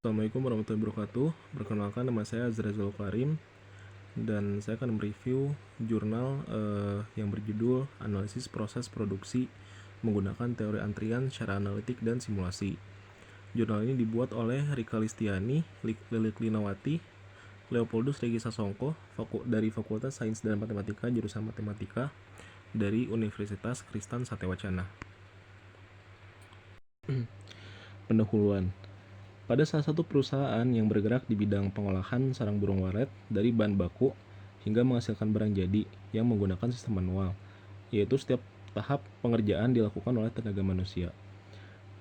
Assalamualaikum warahmatullahi wabarakatuh. Perkenalkan, nama saya Azrizul Karim dan saya akan mereview jurnal yang berjudul Analisis Proses Produksi Menggunakan Teori Antrian Secara Analitik dan Simulasi. Jurnal ini dibuat oleh Rika Listiani, Lilik Linawati, Leopoldus Regi Sasongko dari Fakultas Sains dan Matematika jurusan Matematika dari Universitas Kristen Satewacana. Pendahuluan. Pada salah satu perusahaan yang bergerak di bidang pengolahan sarang burung walet dari bahan baku hingga menghasilkan barang jadi yang menggunakan sistem manual, yaitu setiap tahap pengerjaan dilakukan oleh tenaga manusia.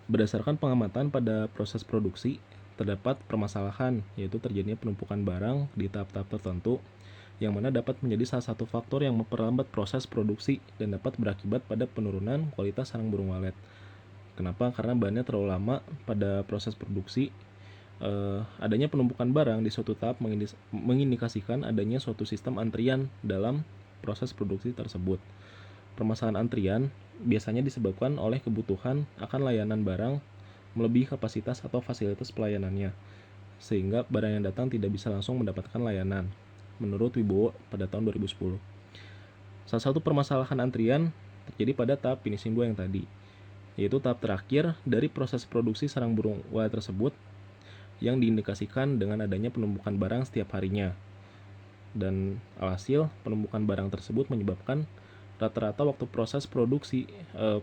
Berdasarkan pengamatan pada proses produksi, terdapat permasalahan, yaitu terjadinya penumpukan barang di tahap-tahap tertentu, yang mana dapat menjadi salah satu faktor yang memperlambat proses produksi dan dapat berakibat pada penurunan kualitas sarang burung walet. Kenapa? Karena bahannya terlalu lama pada proses produksi. Adanya penumpukan barang di suatu tahap mengindikasikan adanya suatu sistem antrian dalam proses produksi tersebut. Permasalahan antrian biasanya disebabkan oleh kebutuhan akan layanan barang melebihi kapasitas atau fasilitas pelayanannya, sehingga barang yang datang tidak bisa langsung mendapatkan layanan, menurut Wibowo pada tahun 2010. Salah satu permasalahan antrian terjadi pada tahap finishing 2 yang tadi, yaitu tahap terakhir dari proses produksi sarang burung walet tersebut yang diindikasikan dengan adanya penumpukan barang setiap harinya. Dan alhasil, penumpukan barang tersebut menyebabkan rata-rata waktu proses produksi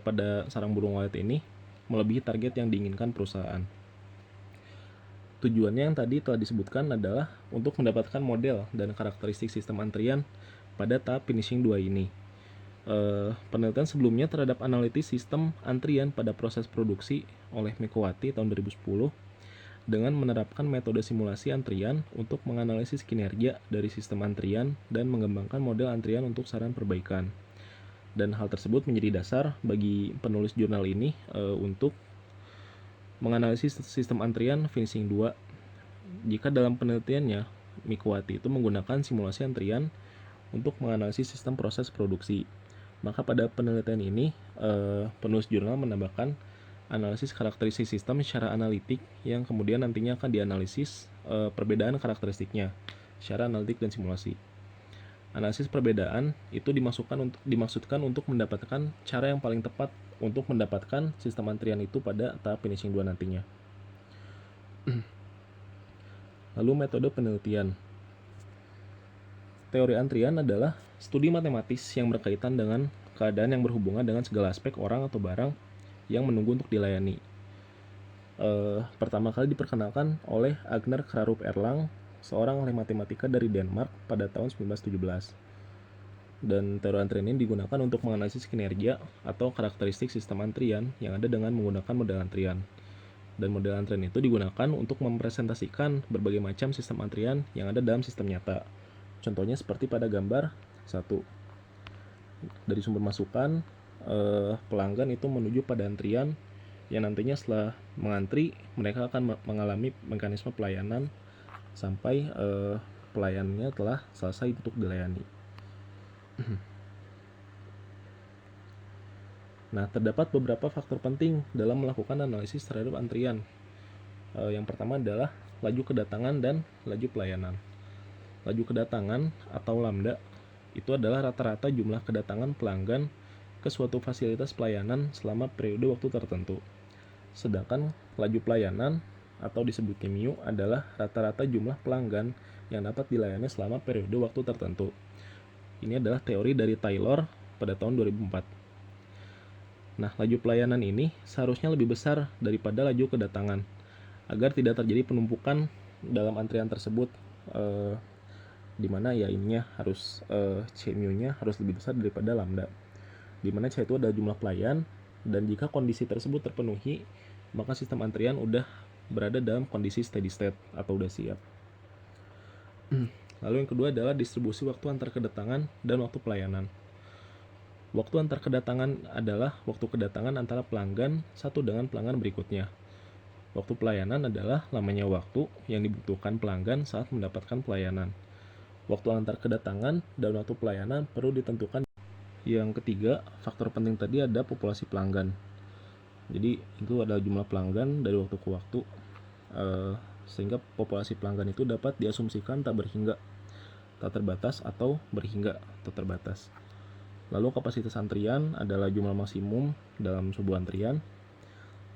pada sarang burung walet ini melebihi target yang diinginkan perusahaan. Tujuannya yang tadi telah disebutkan adalah untuk mendapatkan model dan karakteristik sistem antrian pada tahap finishing 2 ini. Penelitian sebelumnya terhadap analisis sistem antrian pada proses produksi oleh Mekowati tahun 2010 dengan menerapkan metode simulasi antrian untuk menganalisis kinerja dari sistem antrian dan mengembangkan model antrian untuk saran perbaikan. Dan hal tersebut menjadi dasar bagi penulis jurnal ini untuk menganalisis sistem antrian finishing 2. Jika dalam penelitiannya Mekowati itu menggunakan simulasi antrian untuk menganalisis sistem proses produksi, maka pada penelitian ini penulis jurnal menambahkan analisis karakteristik sistem secara analitik yang kemudian nantinya akan dianalisis perbedaan karakteristiknya secara analitik dan simulasi. Analisis perbedaan itu dimaksudkan untuk mendapatkan cara yang paling tepat untuk mendapatkan sistem antrian itu pada tahap finishing 2 nantinya. Lalu metode penelitian. Teori antrian adalah studi matematis yang berkaitan dengan keadaan yang berhubungan dengan segala aspek orang atau barang yang menunggu untuk dilayani. Pertama kali diperkenalkan oleh Agner Krarup Erlang, seorang ahli matematika dari Denmark pada tahun 1917. Dan teori antrian ini digunakan untuk menganalisis kinerja atau karakteristik sistem antrian yang ada dengan menggunakan model antrian. Dan model antrian itu digunakan untuk mempresentasikan berbagai macam sistem antrian yang ada dalam sistem nyata. Contohnya seperti pada gambar 1. Dari sumber masukan, pelanggan itu menuju pada antrian yang nantinya setelah mengantri, mereka akan mengalami mekanisme pelayanan sampai pelayanannya telah selesai untuk dilayani. Nah, terdapat beberapa faktor penting dalam melakukan analisis terhadap antrian. Yang pertama adalah laju kedatangan dan laju pelayanan. Laju kedatangan atau lambda itu adalah rata-rata jumlah kedatangan pelanggan ke suatu fasilitas pelayanan selama periode waktu tertentu. Sedangkan laju pelayanan atau disebut mu adalah rata-rata jumlah pelanggan yang dapat dilayani selama periode waktu tertentu. Ini adalah teori dari Taylor pada tahun 2004. Nah, laju pelayanan ini seharusnya lebih besar daripada laju kedatangan agar tidak terjadi penumpukan dalam antrian tersebut, di mana ya ininya harus C-mu-nya harus lebih besar daripada lambda, di mana C itu adalah jumlah pelayan, dan jika kondisi tersebut terpenuhi, maka sistem antrian udah berada dalam kondisi steady state atau udah siap. Lalu yang kedua adalah distribusi waktu antar kedatangan dan waktu pelayanan. Waktu antar kedatangan adalah waktu kedatangan antara pelanggan satu dengan pelanggan berikutnya. Waktu pelayanan adalah lamanya waktu yang dibutuhkan pelanggan saat mendapatkan pelayanan. Waktu antar kedatangan dan waktu pelayanan perlu ditentukan. Yang ketiga, faktor penting tadi ada populasi pelanggan. Jadi itu adalah jumlah pelanggan dari waktu ke waktu sehingga populasi pelanggan itu dapat diasumsikan tak terbatas atau berhingga tak terbatas. Lalu kapasitas antrian adalah jumlah maksimum dalam sebuah antrian.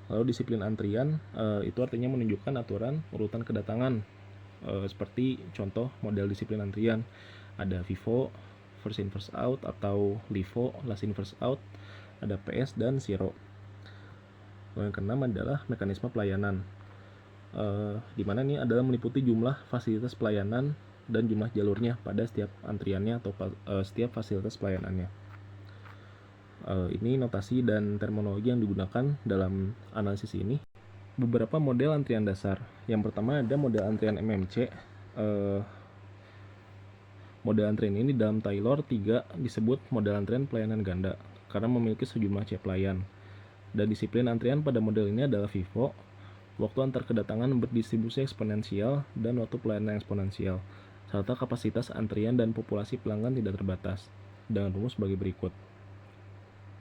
Lalu disiplin antrian itu artinya menunjukkan aturan urutan kedatangan, seperti contoh model disiplin antrian ada FIFO, first in first out, atau LIFO, last in first out, ada PS dan SIRO. Lalu yang keenam adalah mekanisme pelayanan, di mana ini adalah meliputi jumlah fasilitas pelayanan dan jumlah jalurnya pada setiap antriannya atau setiap fasilitas pelayanannya. Ini notasi dan terminologi yang digunakan dalam analisis ini. Beberapa model antrian dasar. Yang pertama ada model antrian MMC. Model antrian ini dalam Taylor 3 disebut model antrian pelayanan ganda karena memiliki sejumlah C pelayan. Dan disiplin antrian pada model ini adalah FIFO, waktu antar kedatangan berdistribusi eksponensial dan waktu pelayanan eksponensial, serta kapasitas antrian dan populasi pelanggan tidak terbatas, dengan rumus sebagai berikut.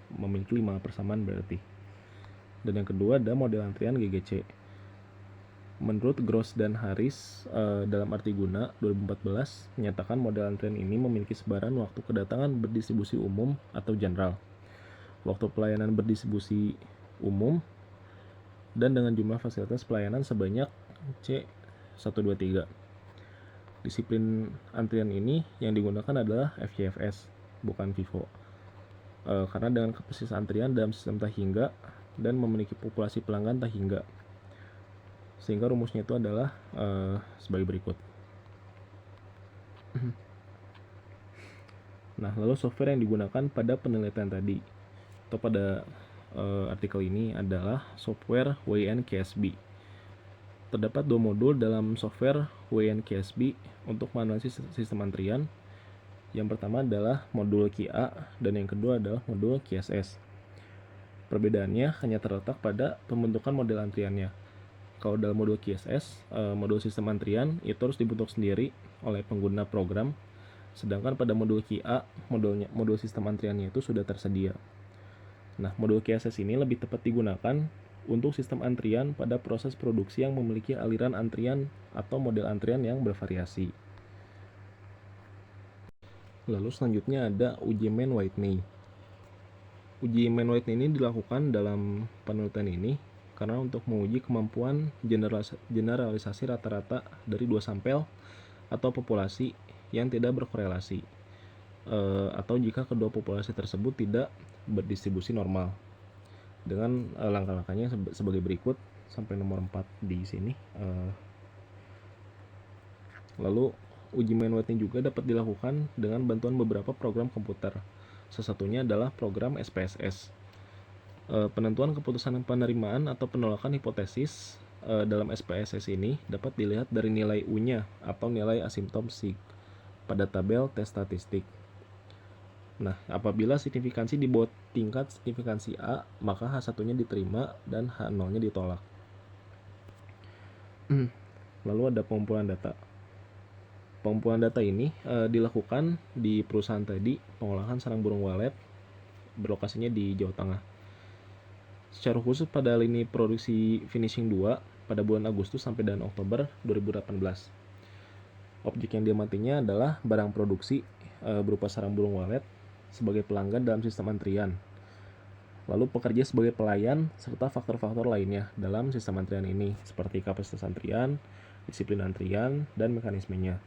Memiliki 5 persamaan berarti. Dan yang kedua ada model antrian GGC. Menurut Gross dan Harris dalam arti guna 2014 menyatakan model antrian ini memiliki sebaran waktu kedatangan berdistribusi umum atau general, waktu pelayanan berdistribusi umum, dan dengan jumlah fasilitas pelayanan sebanyak C123. Disiplin antrian ini yang digunakan adalah FYFS, bukan FIFO, karena dengan kapasitas antrian dalam sistem tak hingga dan memiliki populasi pelanggan tak hingga, sehingga rumusnya itu adalah sebagai berikut. Nah, lalu software yang digunakan pada penelitian tadi atau pada artikel ini adalah software WNKSB. Terdapat 2 modul dalam software WNKSB untuk menganalisis sistem antrian. Yang pertama adalah modul QA dan yang kedua adalah modul QSS. Perbedaannya hanya terletak pada pembentukan model antriannya. Kalau dalam modul QSS, modul sistem antrian itu harus dibentuk sendiri oleh pengguna program, sedangkan pada modul QA, modul sistem antriannya itu sudah tersedia. Nah, modul QSS ini lebih tepat digunakan untuk sistem antrian pada proses produksi yang memiliki aliran antrian atau model antrian yang bervariasi. Lalu selanjutnya ada uji Mann-Whitney. Uji Mann-Whitney ini dilakukan dalam penelitian ini karena untuk menguji kemampuan generalisasi rata-rata dari 2 sampel atau populasi yang tidak berkorelasi, atau jika kedua populasi tersebut tidak berdistribusi normal. Dengan langkah-langkahnya sebagai berikut sampai nomor 4 di sini. Lalu uji Mann-Whitney juga dapat dilakukan dengan bantuan beberapa program komputer. Salah satunya adalah program SPSS. Penentuan keputusan penerimaan atau penolakan hipotesis dalam SPSS ini dapat dilihat dari nilai U-nya atau nilai asimptom sig pada tabel tes statistik. Nah, apabila signifikansi di bawah tingkat signifikansi A, maka H1-nya diterima dan H0-nya ditolak. Lalu ada pengumpulan data. Pengumpulan data ini dilakukan di perusahaan tadi, pengolahan sarang burung walet, berlokasinya di Jawa Tengah. Secara khusus pada lini produksi finishing 2 pada bulan Agustus sampai dan Oktober 2018. Objek yang diamatinya adalah barang produksi berupa sarang burung walet sebagai pelanggan dalam sistem antrian. Lalu pekerja sebagai pelayan serta faktor-faktor lainnya dalam sistem antrian ini seperti kapasitas antrian, disiplin antrian, dan mekanismenya.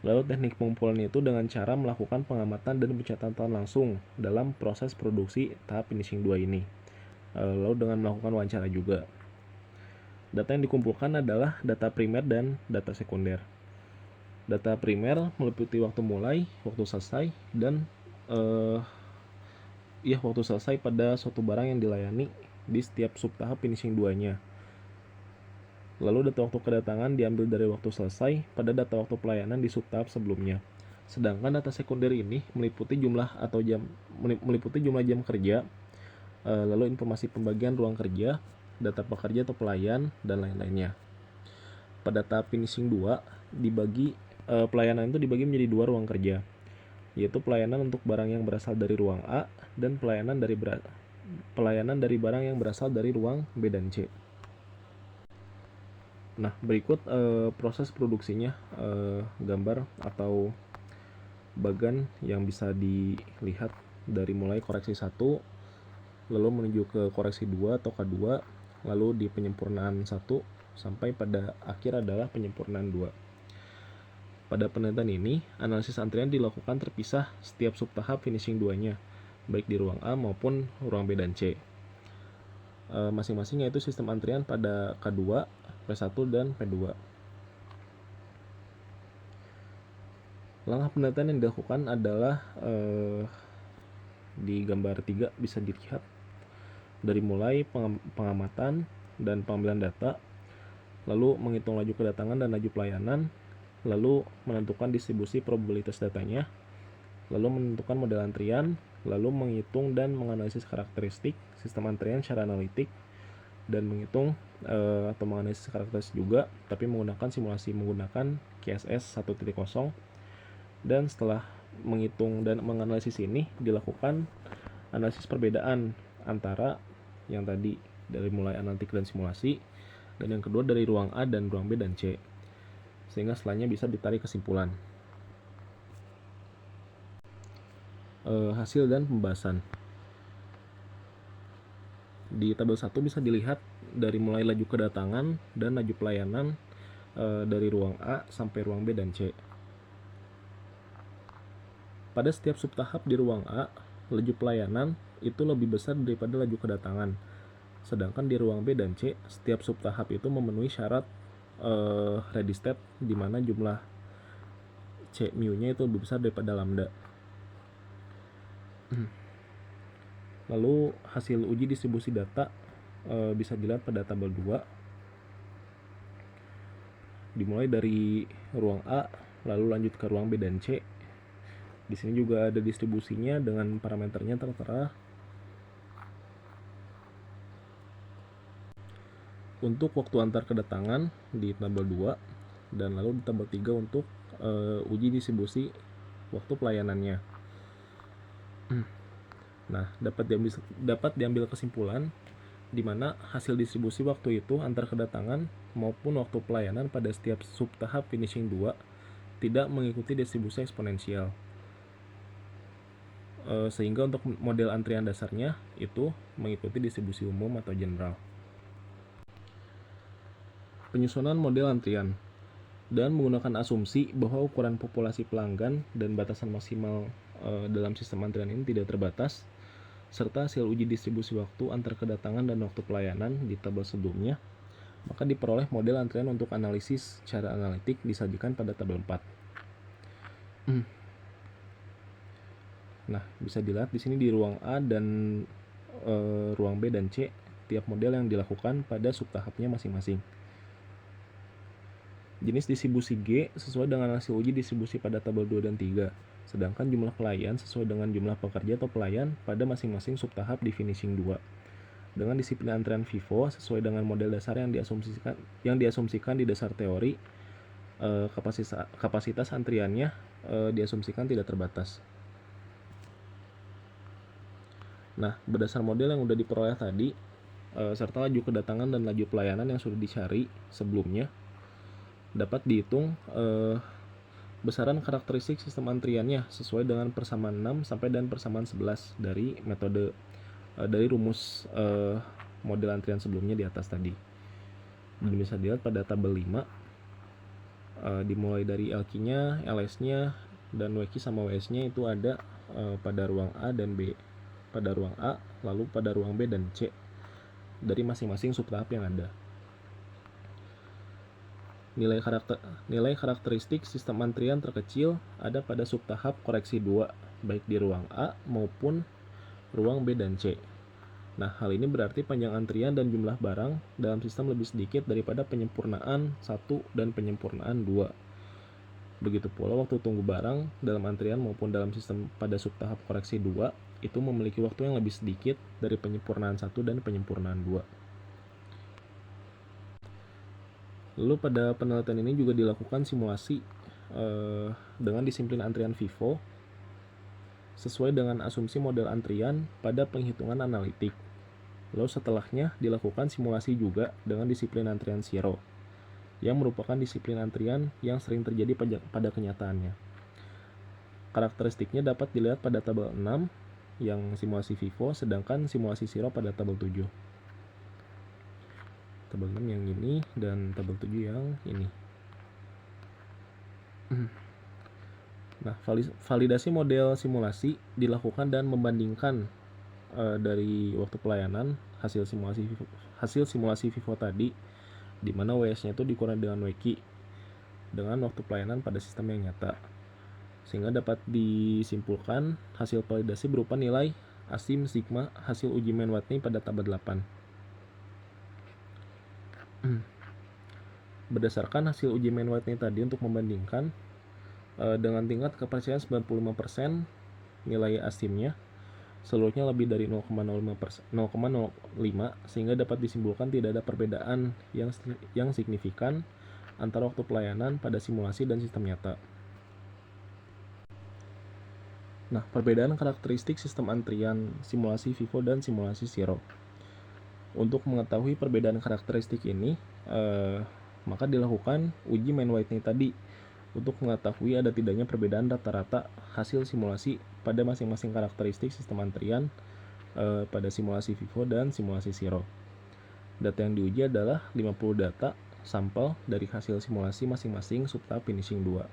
Lalu teknik pengumpulan itu dengan cara melakukan pengamatan dan pencatatan langsung dalam proses produksi tahap finishing 2 ini. Lalu dengan melakukan wawancara juga. Data yang dikumpulkan adalah data primer dan data sekunder. Data primer meliputi waktu mulai, waktu selesai, dan waktu selesai pada suatu barang yang dilayani di setiap sub tahap finishing 2-nya. Lalu data waktu kedatangan diambil dari waktu selesai pada data waktu pelayanan di sub tahap sebelumnya. Sedangkan data sekunder ini meliputi jumlah jam kerja, lalu informasi pembagian ruang kerja, data pekerja atau pelayan, dan lain-lainnya. Pada tahap finishing 2 pelayanan itu dibagi menjadi 2 ruang kerja, yaitu pelayanan untuk barang yang berasal dari ruang A dan pelayanan dari barang yang berasal dari ruang B dan C. Nah, berikut proses produksinya, gambar atau bagan yang bisa dilihat dari mulai koreksi 1, lalu menuju ke koreksi 2 atau K2, lalu di penyempurnaan 1, sampai pada akhir adalah penyempurnaan 2. Pada penelitian ini, analisis antrian dilakukan terpisah setiap subtahap finishing 2-nya, baik di ruang A maupun ruang B dan C. Masing-masing yaitu sistem antrian pada K2, P1, dan P2. Langkah penelitian yang dilakukan adalah di gambar 3 bisa dilihat dari mulai pengamatan dan pengambilan data, lalu menghitung laju kedatangan dan laju pelayanan, lalu menentukan distribusi probabilitas datanya, lalu menentukan model antrian, lalu menghitung dan menganalisis karakteristik sistem antrian secara analitik, dan menghitung atau menganalisis karakteristik juga, tapi menggunakan simulasi menggunakan QSS 1.0. Dan setelah menghitung dan menganalisis ini, dilakukan analisis perbedaan antara yang tadi dari mulai analitik dan simulasi, dan yang kedua dari ruang A dan ruang B dan C, sehingga setelahnya bisa ditarik kesimpulan. Hasil dan pembahasan. Di tabel 1 bisa dilihat dari mulai laju kedatangan dan laju pelayanan dari ruang A sampai ruang B dan C. Pada setiap subtahap di ruang A, laju pelayanan itu lebih besar daripada laju kedatangan. Sedangkan di ruang B dan C, setiap subtahap itu memenuhi syarat ready state, di mana jumlah C mu-nya itu lebih besar daripada lambda. Lalu hasil uji distribusi data bisa dilihat pada tabel 2. Dimulai dari ruang A, lalu lanjut ke ruang B dan C. Di sini juga ada distribusinya dengan parameternya tertera. Untuk waktu antar kedatangan di tabel 2, dan lalu di tabel 3 untuk uji distribusi waktu pelayanannya. Nah, dapat diambil kesimpulan di mana hasil distribusi waktu itu antar kedatangan maupun waktu pelayanan pada setiap subtahap finishing 2 tidak mengikuti distribusi eksponensial. Sehingga untuk model antrian dasarnya itu mengikuti distribusi umum atau general. Penyusunan model antrian dan menggunakan asumsi bahwa ukuran populasi pelanggan dan batasan maksimal dalam sistem antrian ini tidak terbatas, serta hasil uji distribusi waktu antar kedatangan dan waktu pelayanan di tabel sebelumnya, maka diperoleh model antrian untuk analisis secara analitik disajikan pada tabel 4. Nah, bisa dilihat di sini di ruang A dan ruang B dan C, tiap model yang dilakukan pada subtahapnya masing-masing. Jenis distribusi G sesuai dengan hasil uji distribusi pada tabel 2 dan 3, sedangkan jumlah pelayan sesuai dengan jumlah pekerja atau pelayan pada masing-masing subtahap di finishing 2. Dengan disiplin antrian FIFO sesuai dengan model dasar yang diasumsikan di dasar teori, kapasitas antriannya diasumsikan tidak terbatas. Nah, berdasar model yang sudah diperoleh tadi, serta laju kedatangan dan laju pelayanan yang sudah dicari sebelumnya, dapat dihitung besaran karakteristik sistem antriannya sesuai dengan persamaan 6 sampai dan persamaan 11 dari metode dari rumus model antrian sebelumnya di atas tadi. Dan bisa dilihat pada tabel 5, dimulai dari LQ-nya, LS-nya, dan WQ sama WS-nya itu ada pada ruang A dan B. Pada ruang A, lalu pada ruang B dan C dari masing-masing subtahap yang ada. Nilai karakteristik sistem antrian terkecil ada pada subtahap koreksi 2, baik di ruang A maupun ruang B dan C. Nah, hal ini berarti panjang antrian dan jumlah barang dalam sistem lebih sedikit daripada penyempurnaan 1 dan penyempurnaan 2. Begitu pula waktu tunggu barang dalam antrian maupun dalam sistem pada subtahap koreksi 2 itu memiliki waktu yang lebih sedikit dari penyempurnaan 1 dan penyempurnaan 2. Lalu pada penelitian ini juga dilakukan simulasi dengan disiplin antrian FIFO sesuai dengan asumsi model antrian pada penghitungan analitik. Lalu setelahnya dilakukan simulasi juga dengan disiplin antrian Zero. yang merupakan disiplin antrian yang sering terjadi pada kenyataannya. Karakteristiknya dapat dilihat pada tabel 6 yang simulasi FIFO, sedangkan simulasi Siro pada tabel 7. Tabel 6 yang ini dan tabel 7 yang ini. Nah, validasi model simulasi dilakukan dan membandingkan dari waktu pelayanan hasil simulasi FIFO tadi, di mana WS-nya itu dikurangi dengan WQ dengan waktu pelayanan pada sistem yang nyata, sehingga dapat disimpulkan hasil validasi berupa nilai asim sigma hasil uji Mann-Whitney pada tabel 8. Berdasarkan hasil uji Mann-Whitney tadi untuk membandingkan dengan tingkat kepercayaan 95% nilai asimnya seluruhnya lebih dari 0,05 sehingga dapat disimpulkan tidak ada perbedaan yang signifikan antara waktu pelayanan pada simulasi dan sistem nyata. Nah, perbedaan karakteristik sistem antrian simulasi FIFO dan simulasi Siro. Untuk mengetahui perbedaan karakteristik ini, maka dilakukan uji Mann-Whitney tadi untuk mengetahui ada tidaknya perbedaan rata-rata hasil simulasi pada masing-masing karakteristik sistem antrian pada simulasi FIFO dan simulasi Siro. Data yang diuji adalah 50 data sampel dari hasil simulasi masing-masing subtahap finishing 2.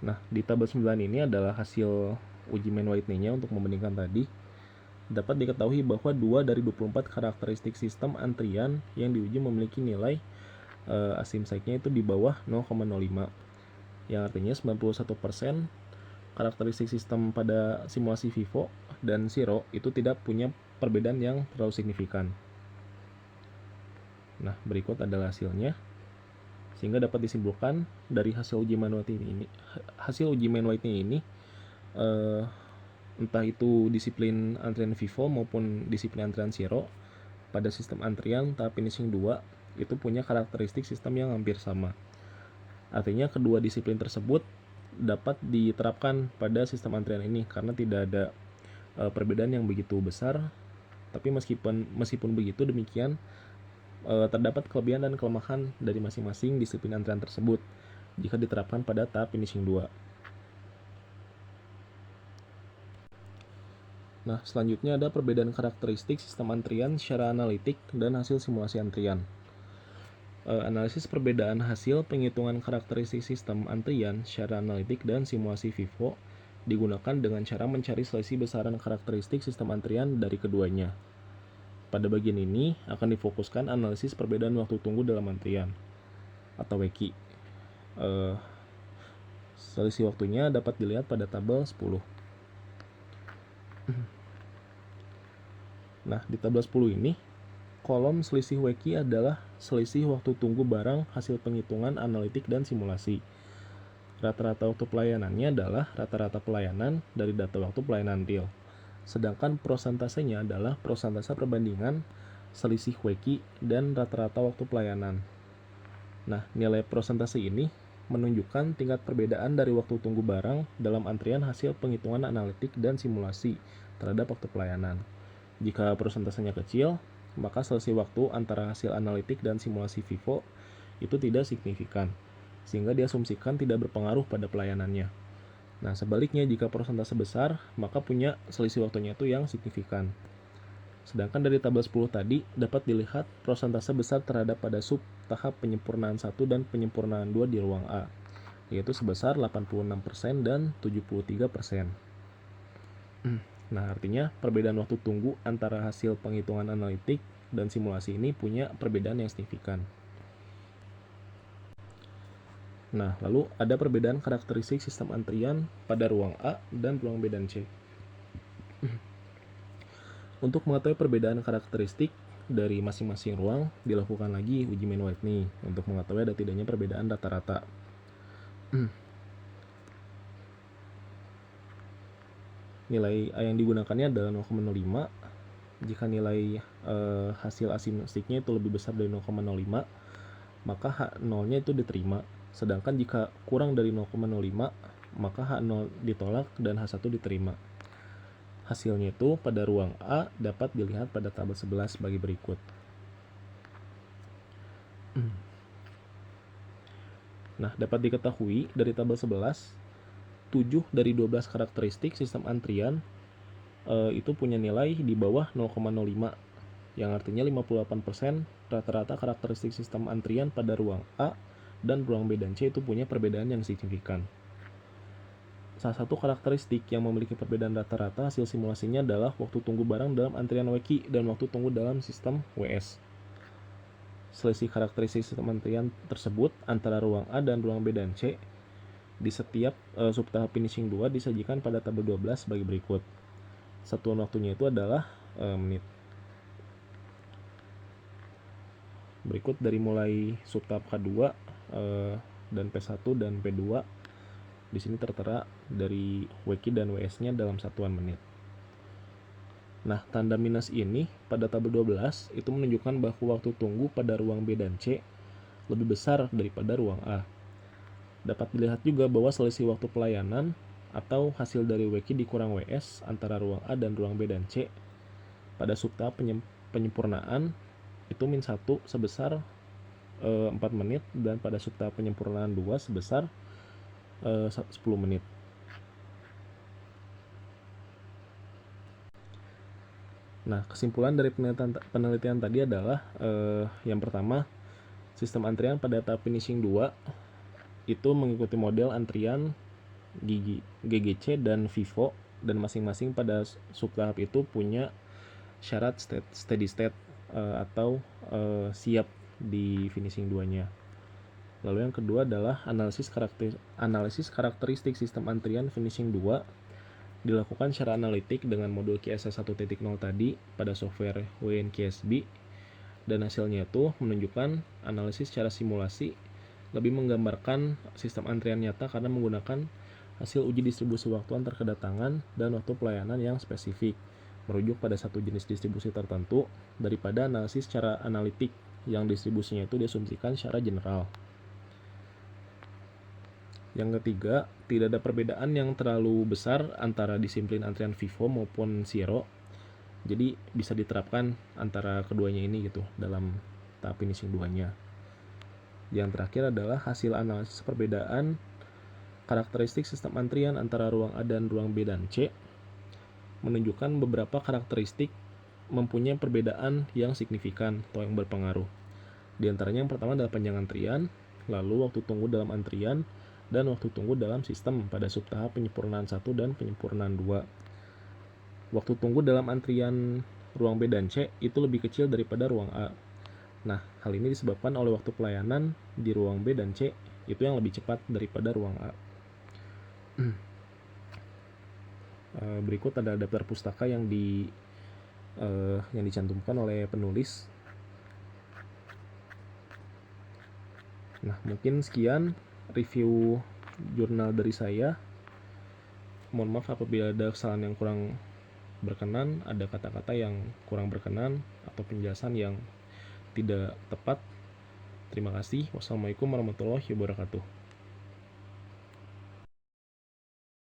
Nah, di tabel 9 ini adalah hasil uji Mann-Whitney-nya untuk membandingkan tadi. Dapat diketahui bahwa 2 dari 24 karakteristik sistem antrian yang diuji memiliki nilai asim sigma-nya itu di bawah 0,05, yang artinya 91% karakteristik sistem pada simulasi FIFO dan Siro itu tidak punya perbedaan yang terlalu signifikan. Nah, berikut adalah hasilnya, sehingga dapat disimpulkan dari hasil uji Mann-Whitney ini entah itu disiplin antrian FIFO maupun disiplin antrian Siro pada sistem antrian tahap finishing 2 itu punya karakteristik sistem yang hampir sama. Artinya kedua disiplin tersebut dapat diterapkan pada sistem antrian ini karena tidak ada perbedaan yang begitu besar. Tapi meskipun begitu demikian, terdapat kelebihan dan kelemahan dari masing-masing disiplin antrian tersebut jika diterapkan pada tahap finishing 2. Nah, selanjutnya ada perbedaan karakteristik sistem antrian secara analitik dan hasil simulasi antrian. Analisis perbedaan hasil penghitungan karakteristik sistem antrian secara analitik dan simulasi FIFO digunakan dengan cara mencari selisih besaran karakteristik sistem antrian dari keduanya. Pada bagian ini akan difokuskan analisis perbedaan waktu tunggu dalam antrian atau WQ. Selisih waktunya dapat dilihat pada tabel 10. Nah, di tabel 10 ini kolom selisih WQ adalah selisih waktu tunggu barang hasil penghitungan analitik dan simulasi. Rata-rata waktu pelayanannya adalah rata-rata pelayanan dari data waktu pelayanan real. Sedangkan prosentasenya adalah prosentase perbandingan selisih WQ dan rata-rata waktu pelayanan. Nah, nilai prosentase ini menunjukkan tingkat perbedaan dari waktu tunggu barang dalam antrian hasil penghitungan analitik dan simulasi terhadap waktu pelayanan. Jika prosentasenya kecil, maka selisih waktu antara hasil analitik dan simulasi FIFO itu tidak signifikan, sehingga diasumsikan tidak berpengaruh pada pelayanannya. Nah, sebaliknya jika persentase besar, maka punya selisih waktunya itu yang signifikan. Sedangkan dari tabel 10 tadi dapat dilihat persentase besar terhadap pada sub tahap penyempurnaan 1 dan penyempurnaan 2 di ruang A, yaitu sebesar 86% dan 73%. Nah, artinya perbedaan waktu tunggu antara hasil penghitungan analitik dan simulasi ini punya perbedaan yang signifikan. Nah, lalu ada perbedaan karakteristik sistem antrian pada ruang A dan ruang B dan C. Untuk mengetahui perbedaan karakteristik dari masing-masing ruang, dilakukan lagi uji Mann-Whitney untuk mengetahui ada tidaknya perbedaan rata-rata. Nilai A yang digunakannya adalah 0,05. Jika nilai hasil asimstiknya itu lebih besar dari 0,05, maka H0-nya itu diterima. Sedangkan jika kurang dari 0,05, maka H0 ditolak dan H1 diterima. Hasilnya itu pada ruang A dapat dilihat pada tabel 11 sebagai berikut. Nah, dapat diketahui dari tabel 11, 7 dari 12 karakteristik sistem antrian itu punya nilai di bawah 0,05, yang artinya 58% rata-rata karakteristik sistem antrian pada ruang A dan ruang B dan C itu punya perbedaan yang signifikan. Salah satu karakteristik yang memiliki perbedaan rata-rata hasil simulasinya adalah waktu tunggu barang dalam antrian WQ dan waktu tunggu dalam sistem WS. Selisih karakteristik sistem antrian tersebut antara ruang A dan ruang B dan C di setiap subtahap finishing 2 disajikan pada tabel 12 sebagai berikut. Satuan waktunya itu adalah menit. Berikut dari mulai subtahap K2 dan P1 dan P2, di sini tertera dari WQ dan WS-nya dalam satuan menit. Nah, tanda minus ini pada tabel 12 itu menunjukkan bahwa waktu tunggu pada ruang B dan C lebih besar daripada ruang A. Dapat dilihat juga bahwa selisih waktu pelayanan atau hasil dari WQ dikurang WS antara ruang A dan ruang B dan C pada subtahap penyempurnaan itu min 1 sebesar 4 menit dan pada subtahap penyempurnaan 2 sebesar 10 menit. Nah, kesimpulan dari penelitian tadi adalah yang pertama, sistem antrian pada tahap finishing 2 itu mengikuti model antrian GGC dan FIFO, dan masing-masing pada subtahap itu punya syarat steady state atau siap di finishing 2-nya. Lalu yang kedua adalah analisis karakteristik sistem antrian finishing 2 dilakukan secara analitik dengan modul QSS 1.0 tadi pada software WNQSB, dan hasilnya itu menunjukkan analisis secara simulasi lebih menggambarkan sistem antrian nyata karena menggunakan hasil uji distribusi waktu antar kedatangan dan waktu pelayanan yang spesifik merujuk pada satu jenis distribusi tertentu daripada analisis secara analitik yang distribusinya itu diasumsikan secara general. Yang ketiga, tidak ada perbedaan yang terlalu besar antara disiplin antrian FIFO maupun Siro. Jadi bisa diterapkan antara keduanya ini gitu dalam tahap finishing 2-nya. Yang terakhir adalah hasil analisis perbedaan karakteristik sistem antrian antara ruang A dan ruang B dan C menunjukkan beberapa karakteristik mempunyai perbedaan yang signifikan atau yang berpengaruh. Di antaranya yang pertama adalah panjang antrian, lalu waktu tunggu dalam antrian, dan waktu tunggu dalam sistem pada subtahap penyempurnaan 1 dan penyempurnaan 2. Waktu tunggu dalam antrian ruang B dan C itu lebih kecil daripada ruang A. Nah, hal ini disebabkan oleh waktu pelayanan di ruang B dan C itu yang lebih cepat daripada ruang A. Berikut ada daftar pustaka yang dicantumkan oleh penulis. Nah, mungkin sekian review jurnal dari saya. Mohon maaf apabila ada kesalahan yang kurang berkenan, ada kata-kata yang kurang berkenan, atau penjelasan yang tidak tepat. Terima kasih. Wassalamualaikum warahmatullahi wabarakatuh.